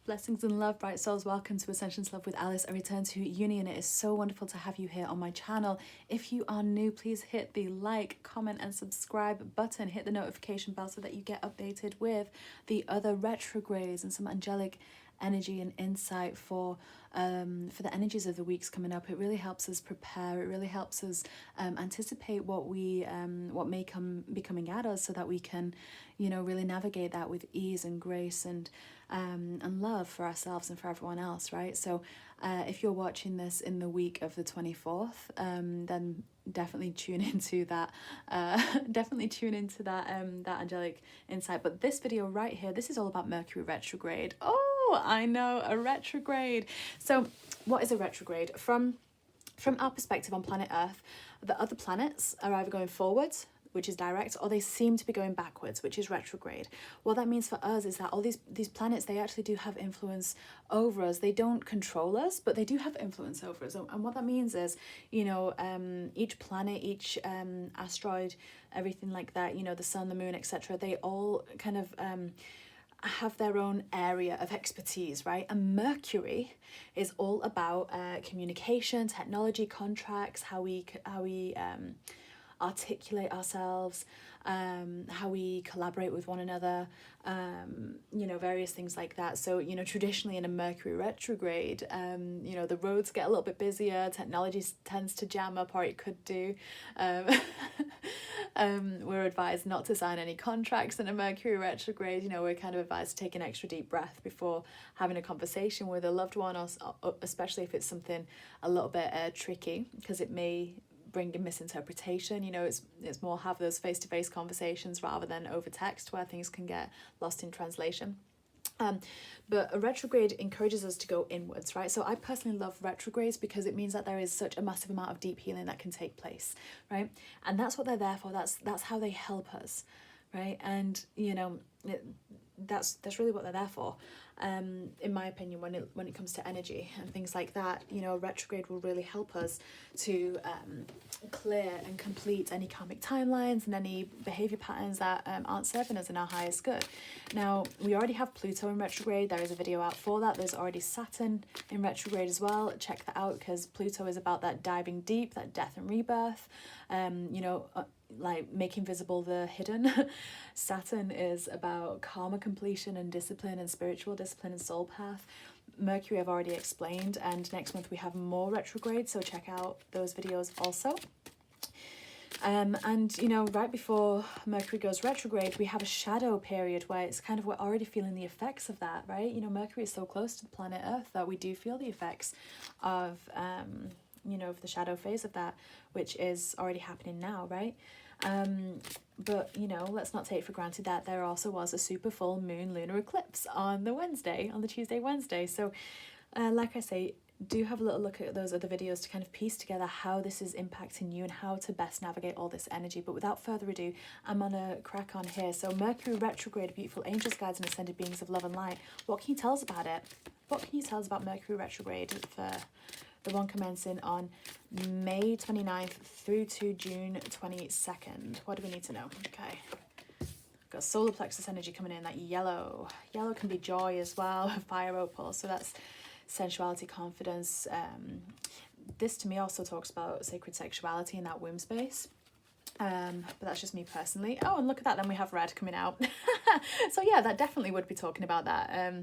Blessings and love, bright souls. Welcome to Ascension's Love with Alice, a return to uni, and it is so wonderful to have you here on my channel. If you are new, please hit the like, comment and subscribe button. Hit the notification bell so that you get updated with the other retrogrades and some angelic energy and insight for the energies of the weeks coming up. It really helps us prepare. It really helps us anticipate what may be coming at us, so that we can, really navigate that with ease and grace and love for ourselves and for everyone else, right? So if you're watching this in the week of the 24th, then definitely tune into that. That angelic insight. But this video right here, this is all about Mercury retrograde. Oh, I know, a retrograde. So what is a retrograde? From our perspective on planet Earth, the other planets are either going forwards, which is direct, or they seem to be going backwards, which is retrograde. What that means for us is that all these planets, they actually do have influence over us. They don't control us, but they do have influence over us. And what that means is, each planet, each asteroid, everything like that, the sun, the moon, etc., they all kind of have their own area of expertise, right? And Mercury is all about communication, technology, contracts, how we articulate ourselves, how we collaborate with one another, various things like that. So, traditionally in a Mercury retrograde, the roads get a little bit busier, technology tends to jam up, or it could do. We're advised not to sign any contracts in a Mercury retrograde. We're kind of advised to take an extra deep breath before having a conversation with a loved one, or especially if it's something a little bit tricky, because it may bring a misinterpretation. It's more have those face-to-face conversations rather than over text, where things can get lost in translation. But a retrograde encourages us to go inwards, right? So I personally love retrogrades because it means that there is such a massive amount of deep healing that can take place, right? And that's what they're there for. That's how they help us, right? And that's really what they're there for. In my opinion, when it comes to energy and things like that, a retrograde will really help us to clear and complete any karmic timelines and any behavior patterns that aren't serving us in our highest good. Now, we already have Pluto in retrograde. There is a video out for that. There's already Saturn in retrograde as well. Check that out, because Pluto is about that diving deep, that death and rebirth, like making visible the hidden. Saturn is about karma completion and discipline and spiritual discipline and soul path. Mercury I've already explained, and next month we have more retrograde, so check out those videos also. And right before Mercury goes retrograde, we have a shadow period where it's kind of, we're already feeling the effects of that, right? Mercury is so close to the planet Earth that we do feel the effects of of the shadow phase of that, which is already happening now, right? But let's not take for granted that there also was a super full moon lunar eclipse on the Tuesday, Wednesday. So like I say, do have a little look at those other videos to kind of piece together how this is impacting you and how to best navigate all this energy. But without further ado, I'm gonna crack on here. So Mercury retrograde, beautiful angels, guides and ascended beings of love and light. What can you tell us about it? What can you tell us about Mercury retrograde for the one commencing on May 29th through to June 22nd? What do we need to know? Okay. Got solar plexus energy coming in, that yellow. Yellow can be joy as well, fire opal. So that's sensuality, confidence. This to me also talks about sacred sexuality in that womb space. But that's just me personally. Oh, and look at that, then we have red coming out. So yeah, that definitely would be talking about that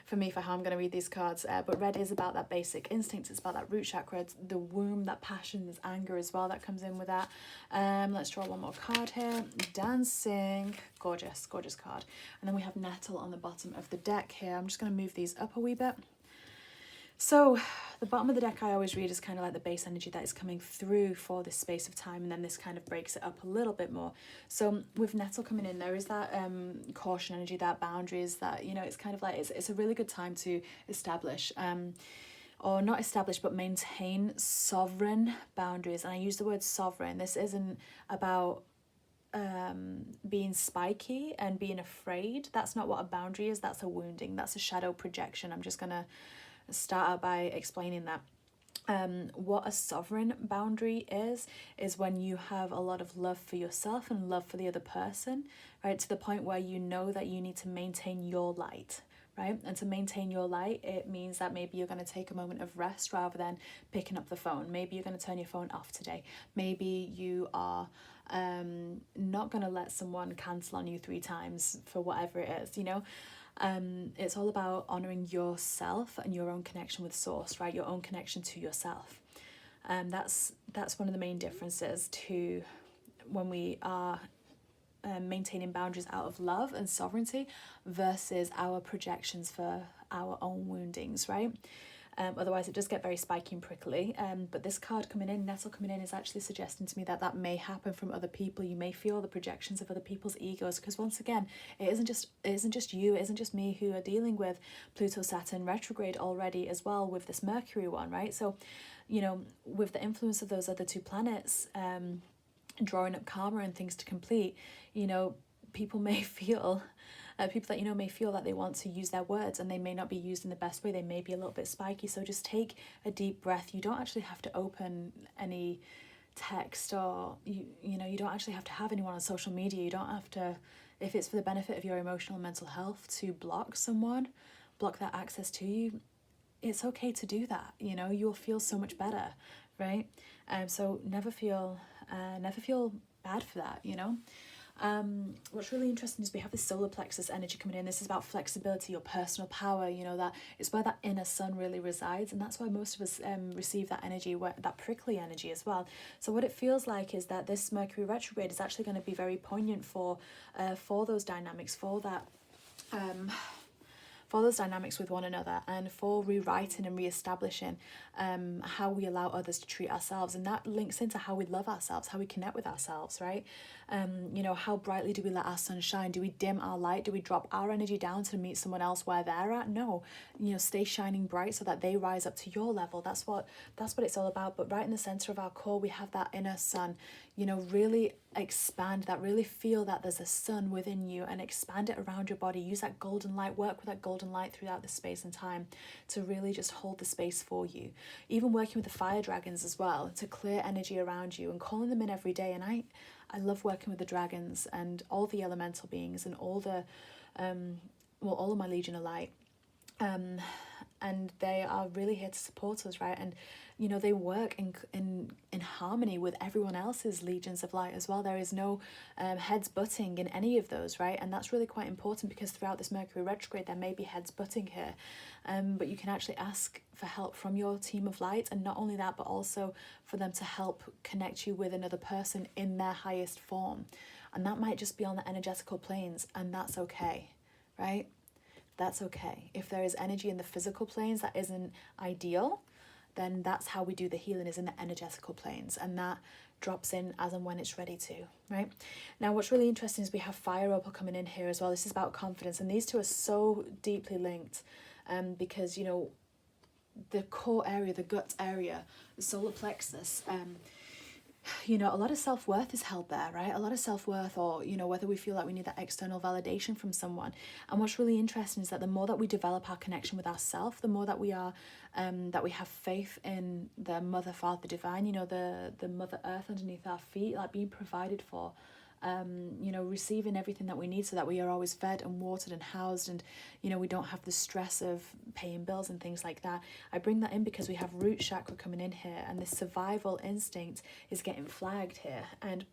for me, for how I'm going to read these cards. But red is about that basic instinct. It's about that root chakra, the womb, that passion, there's anger as well that comes in with that. Let's draw one more card here. Dancing. Gorgeous, gorgeous card. And then we have nettle on the bottom of the deck here. I'm just going to move these up a wee bit. So the bottom of the deck I always read is kind of like the base energy that is coming through for this space of time, and then this kind of breaks it up a little bit more. So with nettle coming in, there is that caution energy, that boundaries, that it's kind of like it's a really good time to establish or not establish but maintain sovereign boundaries. And I use the word sovereign. This isn't about being spiky and being afraid. That's not what a boundary is. That's a wounding. That's a shadow projection. I'm just gonna start out by explaining that. What a sovereign boundary is when you have a lot of love for yourself and love for the other person, right, to the point where you know that you need to maintain your light, right? And to maintain your light, it means that maybe you're going to take a moment of rest rather than picking up the phone. Maybe you're going to turn your phone off today. Maybe you are not going to let someone cancel on you 3 times for whatever it is, you know. It's all about honoring yourself and your own connection with source, right? Your own connection to yourself. That's one of the main differences to when we are maintaining boundaries out of love and sovereignty versus our projections for our own woundings, right? Otherwise it does get very spiky and prickly. But this card coming in, Nettle coming in, is actually suggesting to me that that may happen from other people. You may feel the projections of other people's egos, because once again, it isn't just you, it isn't just me who are dealing with Pluto Saturn retrograde already as well with this Mercury one, right? So, you know, with the influence of those other 2 planets, drawing up karma and things to complete, you know, people may feel people that you know may feel that they want to use their words and they may not be used in the best way. They may be a little bit spiky, so just take a deep breath. You don't actually have to open any text, or you know, you don't actually have to have anyone on social media. You don't have to, if it's for the benefit of your emotional and mental health, to block someone, block that access to you. It's okay to do that, you know. You'll feel so much better, right? So never feel bad for that, you know. What's really interesting is we have this solar plexus energy coming in. This is about flexibility, your personal power, you know, that it's where that inner sun really resides, and that's why most of us receive that energy, that prickly energy as well. So what it feels like is that this Mercury retrograde is actually going to be very poignant for those dynamics, for those dynamics with one another, and for rewriting and reestablishing how we allow others to treat ourselves. And that links into how we love ourselves, how we connect with ourselves, right? You know, how brightly do we let our sun shine? Do we dim our light? Do we drop our energy down to meet someone else where they're at? No, you know, stay shining bright so that they rise up to your level. That's what it's all about. But right in the center of our core, we have that inner sun. You know, really expand that, really feel that there's a sun within you, and expand it around your body. Use that golden light, work with that golden light throughout the space and time to really just hold the space for you. Even working with the fire dragons as well, to clear energy around you and calling them in every day. And I love working with the dragons and all the elemental beings and all the all of my Legion of Light, and they are really here to support us, right? And you know, they work in harmony with everyone else's legions of light as well. There is no heads butting in any of those, right? And that's really quite important, because throughout this Mercury retrograde there may be heads butting here, but you can actually ask for help from your team of light, and not only that, but also for them to help connect you with another person in their highest form. And that might just be on the energetical planes, and that's okay, right? That's okay. If there is energy in the physical planes that isn't ideal, then that's how we do the healing, is in the energetical planes, and that drops in as and when it's ready to, right? Now, what's really interesting is we have fire opal coming in here as well. This is about confidence, and these two are so deeply linked, because, you know, the core area, the gut area, the solar plexus, you know, a lot of self-worth is held there, right? A lot of self-worth, or, you know, whether we feel like we need that external validation from someone. And what's really interesting is that the more that we develop our connection with ourselves, the more that we are, that we have faith in the Mother, Father, Divine, you know, the Mother Earth underneath our feet, like being provided for, you know, receiving everything that we need so that we are always fed and watered and housed, and, you know, we don't have the stress of paying bills and things like that. I bring that in because we have root chakra coming in here, and this survival instinct is getting flagged here. And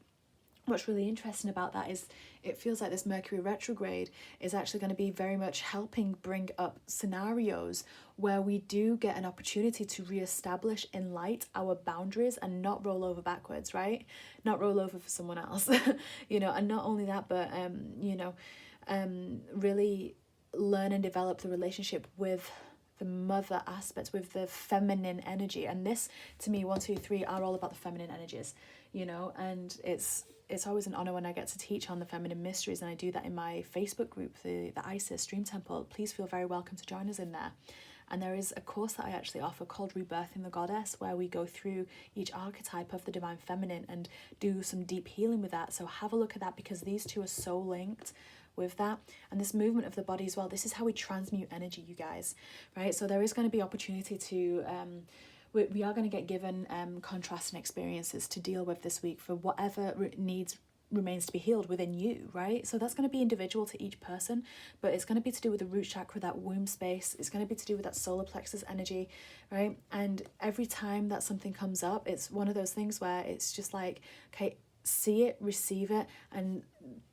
what's really interesting about that is it feels like this Mercury retrograde is actually going to be very much helping bring up scenarios where we do get an opportunity to reestablish in light our boundaries and not roll over backwards, right? Not roll over for someone else, you know. And not only that, but you know, really learn and develop the relationship with the mother aspects, with the feminine energy. And this, to me, 1, 2, 3 are all about the feminine energies, you know. And it's always an honor when I get to teach on the feminine mysteries, and I do that in my Facebook group, the Isis Dream Temple. Please feel very welcome to join us in there. And there is a course that I actually offer called Rebirthing the Goddess, where we go through each archetype of the divine feminine and do some deep healing with that. So have a look at that, because these two are so linked with that. And this movement of the body as well, this is how we transmute energy, you guys, right? So there is going to be opportunity to we are going to get given contrasting experiences to deal with this week for whatever needs remains to be healed within you, right? So that's going to be individual to each person, but it's going to be to do with the root chakra, that womb space. It's going to be to do with that solar plexus energy, right? And every time that something comes up, it's one of those things where it's just like, okay, see it, receive it, and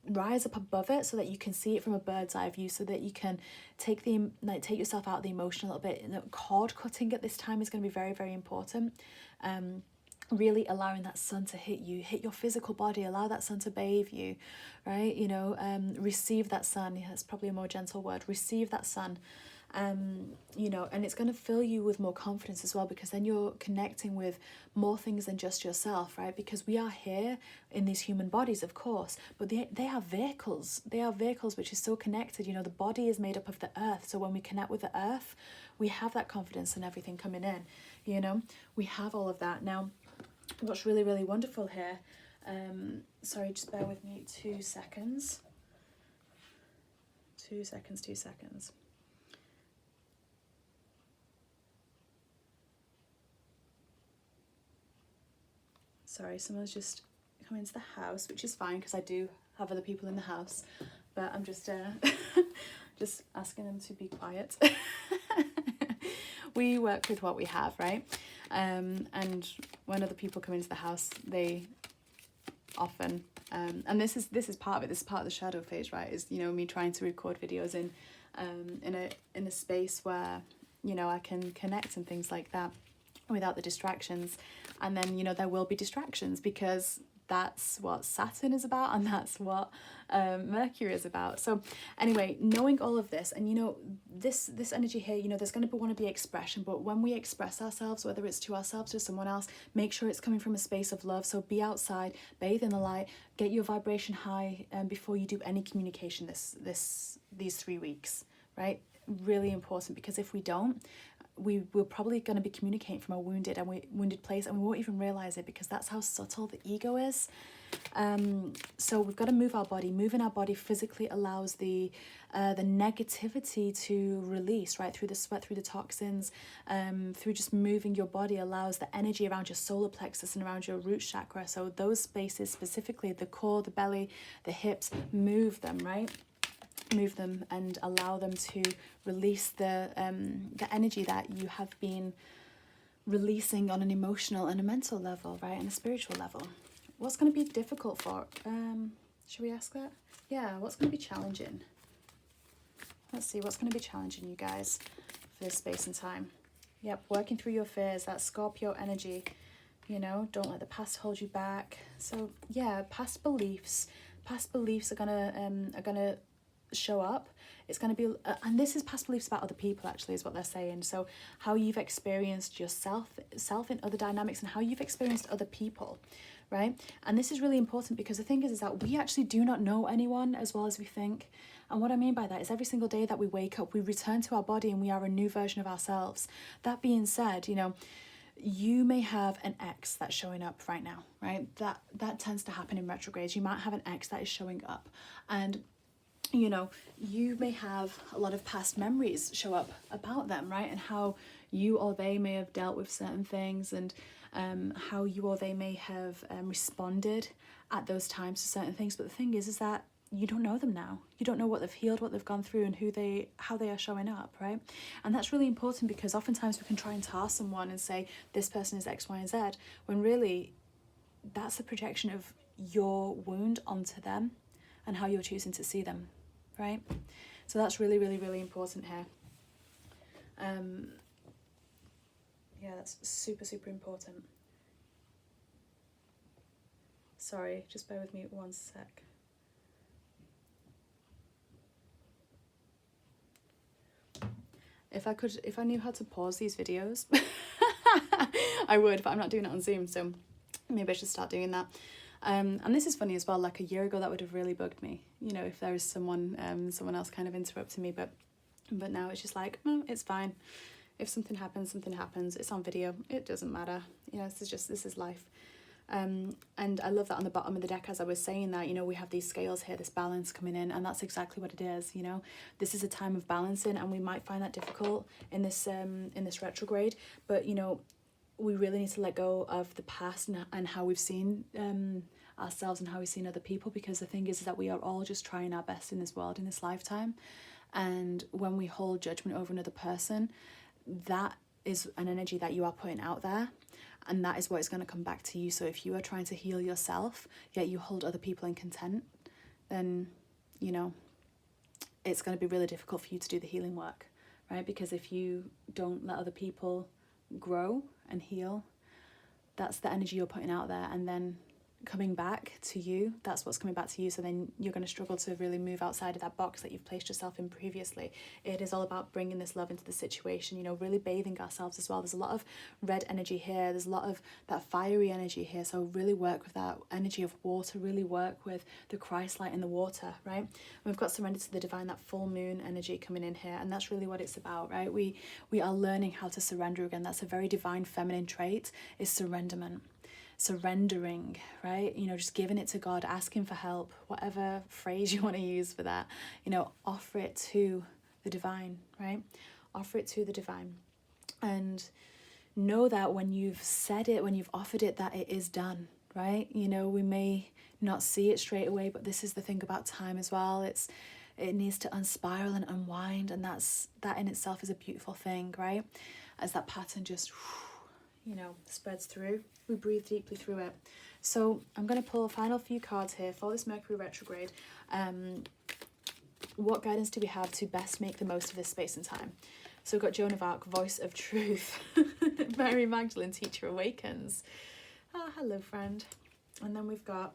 rise up above it so that you can see it from a bird's eye view, so that you can take yourself out of the emotion a little bit. And cord cutting at this time is going to be very, very important. Really allowing that sun to hit you, hit your physical body, allow that sun to bathe you, right? Receive that sun. Yeah, that's probably a more gentle word. Receive that sun. And it's going to fill you with more confidence as well, because then you're connecting with more things than just yourself, right? Because we are here in these human bodies, of course, but they are vehicles. They are vehicles which is so connected. The body is made up of the earth. So when we connect with the earth, we have that confidence and everything coming in, we have all of that. Now, what's really, really wonderful here, sorry, just bear with me 2 seconds. 2 seconds. Sorry, someone's just come into the house, which is fine because I do have other people in the house, but I'm just just asking them to be quiet. We work with what we have, right? And when other people come into the house, they often and this is part of it. This is part of the shadow phase, right? Is me trying to record videos in a space where I can connect and things like that without the distractions. And then there will be distractions, because that's what Saturn is about, and that's what Mercury is about. So anyway, knowing all of this, and this energy here, there's going to want to be expression, but when we express ourselves, whether it's to ourselves or someone else, make sure it's coming from a space of love. So be outside, bathe in the light, get your vibration high before you do any communication these 3 weeks, right? Really important, because if we don't, we're probably going to be communicating from a wounded place, and we won't even realize it, because that's how subtle the ego is. So we've got to move our body. Moving our body physically allows the negativity to release, right, through the sweat, through the toxins, through just moving your body allows the energy around your solar plexus and around your root chakra. So those spaces, specifically the core, the belly, the hips, move them, right? Move them and allow them to release the energy that you have been releasing on an emotional and a mental level, right, and a spiritual level. What's going to be difficult for should we ask that? Yeah, what's going to be challenging? Let's see, what's going to be challenging, you guys, for this space and time? Yep, working through your fears, that Scorpio energy. Don't let the past hold you back. So yeah, past beliefs are gonna show up. It's going to be and this is past beliefs about other people, actually, is what they're saying. So how you've experienced yourself in other dynamics, and how you've experienced other people, right? And this is really important, because the thing is that we actually do not know anyone as well as we think. And what I mean by that is, every single day that we wake up, we return to our body and we are a new version of ourselves. That being said, you may have an ex that's showing up right now, right? That tends to happen in retrogrades. You might have an ex that is showing up, and you may have a lot of past memories show up about them, right? And how you or they may have dealt with certain things, and how you or they may have responded at those times to certain things. But the thing is that you don't know them now. You don't know what they've healed, what they've gone through, and how they are showing up, right? And that's really important, because oftentimes we can try and tar someone and say this person is X, Y, and Z, when really that's a projection of your wound onto them and how you're choosing to see them, right? So that's really, really, really important here. Yeah, that's super, super important. Sorry, just bear with me 1 sec. If I knew how to pause these videos, I would, but I'm not doing it on Zoom, so maybe I should start doing that. And this is funny as well, like a year ago that would have really bugged me, if there was someone else kind of interrupting me, but now it's just like, it's fine. If something happens, it's on video, it doesn't matter, this is life. And I love that on the bottom of the deck, as I was saying that, we have these scales here, this balance coming in, and that's exactly what it is. This is a time of balancing, and we might find that difficult in this retrograde, but we really need to let go of the past and how we've seen ourselves and how we see other people, because the thing is that we are all just trying our best in this world, in this lifetime. And when we hold judgment over another person, that is an energy that you are putting out there, and that is what is going to come back to you. So if you are trying to heal yourself, yet you hold other people in contempt, then, you know, it's going to be really difficult for you to do the healing work, right? Because if you don't let other people grow and heal, that's the energy you're putting out there, and then coming back to you, that's what's coming back to you. So then you're going to struggle to really move outside of that box that you've placed yourself in previously. It is all about bringing this love into the situation, you know, really bathing ourselves as well. There's a lot of red energy here, there's a lot of that fiery energy here, so really work with that energy of water, really work with the Christ light in the water, right? And we've got surrender to the divine, that full moon energy coming in here, and that's really what it's about, right? We are learning how to surrender again. That's a very divine feminine trait, is surrenderment. Surrendering, right? You know, just giving it to God, asking for help, whatever phrase you want to use for that, you know, offer it to the divine, right? Offer it to the divine, and know that when you've said it, when you've offered it, that it is done, right? You know, we may not see it straight away, but this is the thing about time as well. It needs to unspiral and unwind, and that in itself is a beautiful thing, right? As that pattern just, you know, spreads through, we breathe deeply through it. So I'm going to pull a final few cards here for this Mercury retrograde. What guidance do we have to best make the most of this space and time? So we've got Joan of Arc, voice of truth. Mary Magdalene, teacher awakens. Ah, hello, friend. And then we've got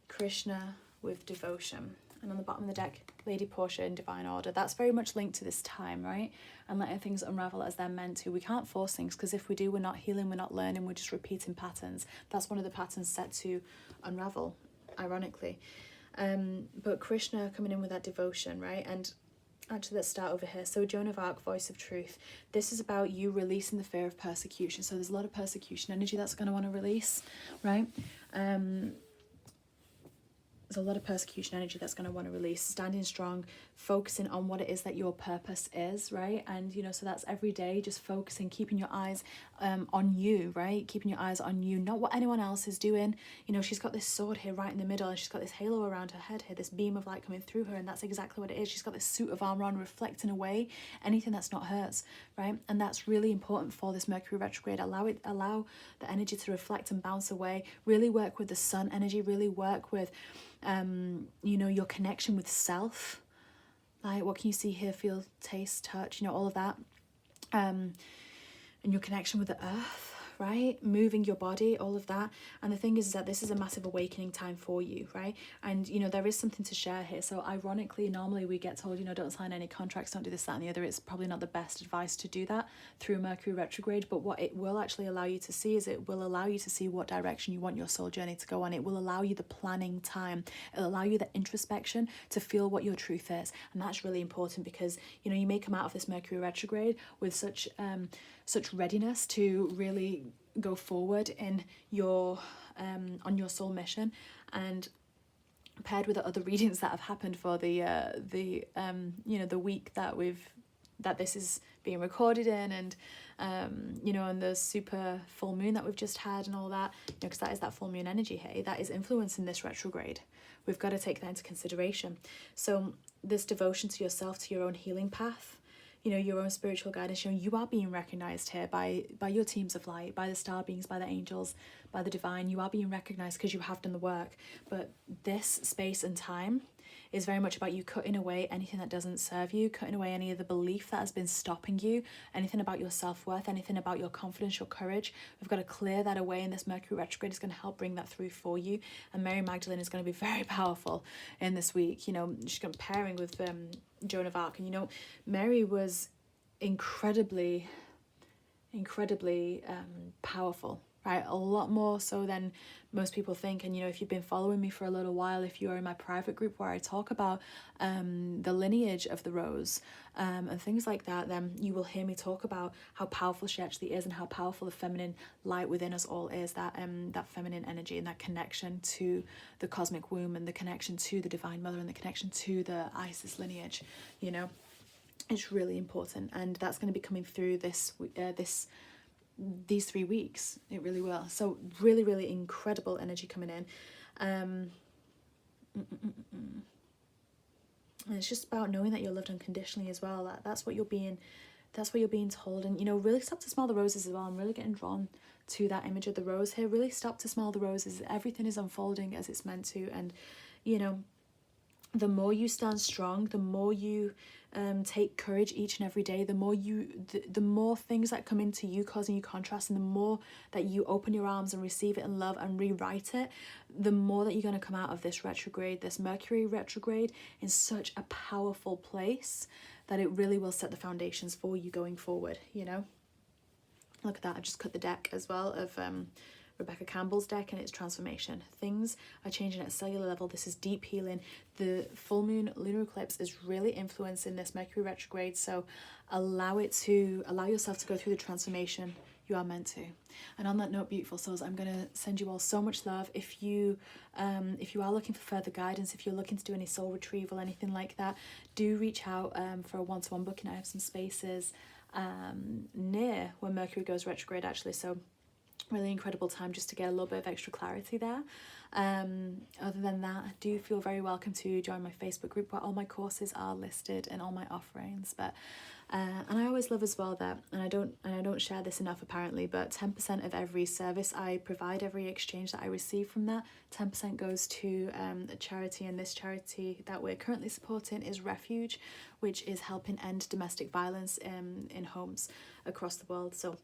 Krishna with devotion. And on the bottom of the deck, Lady Portia in divine order. That's very much linked to this time, right? And letting things unravel as they're meant to. We can't force things, because if we do, we're not healing, we're not learning, we're just repeating patterns. That's one of the patterns set to unravel, ironically. But Krishna coming in with that devotion, right? And actually, let's start over here. So Joan of Arc, voice of truth. This is about you releasing the fear of persecution. So there's a lot of persecution energy that's going to want to release, right? There's a lot of persecution energy that's going to want to release, standing strong, focusing on what it is that your purpose is, right? And, you know, so that's every day, just focusing, keeping your eyes on you, right? Keeping your eyes on you, not what anyone else is doing. You know, she's got this sword here right in the middle, and she's got this halo around her head here, this beam of light coming through her, and that's exactly what it is. She's got this suit of armor on, reflecting away anything that's not hers, right? And that's really important for this Mercury retrograde. Allow the energy to reflect and bounce away. Really work with the sun energy, really work with you know, your connection with self, like what can you see, hear, feel, taste, touch, you know, all of that, and your connection with the earth, right? Moving your body, all of that. And the thing is that this is a massive awakening time for you, right? And, you know, there is something to share here. So ironically, normally we get told, you know, don't sign any contracts, don't do this, that, and the other. It's probably not the best advice to do that through Mercury retrograde. But what it will actually allow you to see is it will allow you to see what direction you want your soul journey to go on. It will allow you the planning time. It'll allow you the introspection to feel what your truth is. And that's really important, because, you know, you may come out of this Mercury retrograde with such readiness to really go forward in your on your soul mission, and paired with the other readings that have happened for the you know, the week that this is being recorded in, and you know, and the super full moon that we've just had and all that, you know, because that is that full moon energy here that is influencing this retrograde. We've got to take that into consideration. So this devotion to yourself, to your own healing path, you know, your own spiritual guidance, you know, you are being recognized here by your teams of light, by the star beings, by the angels, by the divine. You are being recognized because you have done the work. But this space and time is very much about you cutting away anything that doesn't serve you, cutting away any of the belief that has been stopping you, anything about your self-worth, anything about your confidence, your courage. We've got to clear that away, and this Mercury retrograde is going to help bring that through for you. And Mary Magdalene is going to be very powerful in this week. You know, she's going to be pairing with Joan of Arc. And, you know, Mary was incredibly powerful, right? A lot more so than most people think. And, you know, if you've been following me for a little while, if you're in my private group where I talk about the lineage of the rose and things like that, then you will hear me talk about how powerful she actually is, and how powerful the feminine light within us all is, that feminine energy, and that connection to the cosmic womb, and the connection to the divine mother, and the connection to the Isis lineage. You know, it's really important, and that's going to be coming through this these 3 weeks. It really will. So really, really incredible energy coming in. And it's just about knowing that you're loved unconditionally as well. That's what you're being told. And, you know, really stop to smell the roses as well. I'm really getting drawn to that image of the rose here. Really stop to smell the roses. Everything is unfolding as it's meant to. And, you know, the more you stand strong, the more you take courage each and every day, the more things that come into you causing you contrast, and the more that you open your arms and receive it and love and rewrite it, the more that you're going to come out of this retrograde, this Mercury retrograde, in such a powerful place that it really will set the foundations for you going forward, you know. Look at that, I just cut the deck as well of Rebecca Campbell's deck, and it's transformation. Things are changing at a cellular level. This is deep healing. The full moon lunar eclipse is really influencing this Mercury retrograde, so allow yourself to go through the transformation you are meant to. And on that note, beautiful souls, I'm going to send you all so much love. If you are looking for further guidance, if you're looking to do any soul retrieval, anything like that, do reach out for a one-to-one booking. I have some spaces near when Mercury goes retrograde, actually, so really incredible time just to get a little bit of extra clarity there. Other than that, do feel very welcome to join my Facebook group where all my courses are listed and all my offerings. But and I always love as well that, and I don't share this enough apparently, but 10% of every service I provide, every exchange that I receive from that, 10% goes to a charity, and this charity that we're currently supporting is Refuge, which is helping end domestic violence in homes across the world. So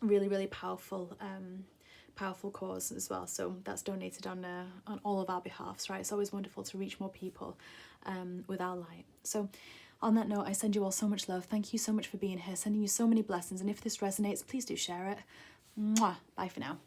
really, really powerful cause as well. So that's donated on all of our behalfs, right? It's always wonderful to reach more people with our light. So on that note, I send you all so much love. Thank you so much for being here, sending you so many blessings. And if this resonates, please do share it. Mwah. Bye for now.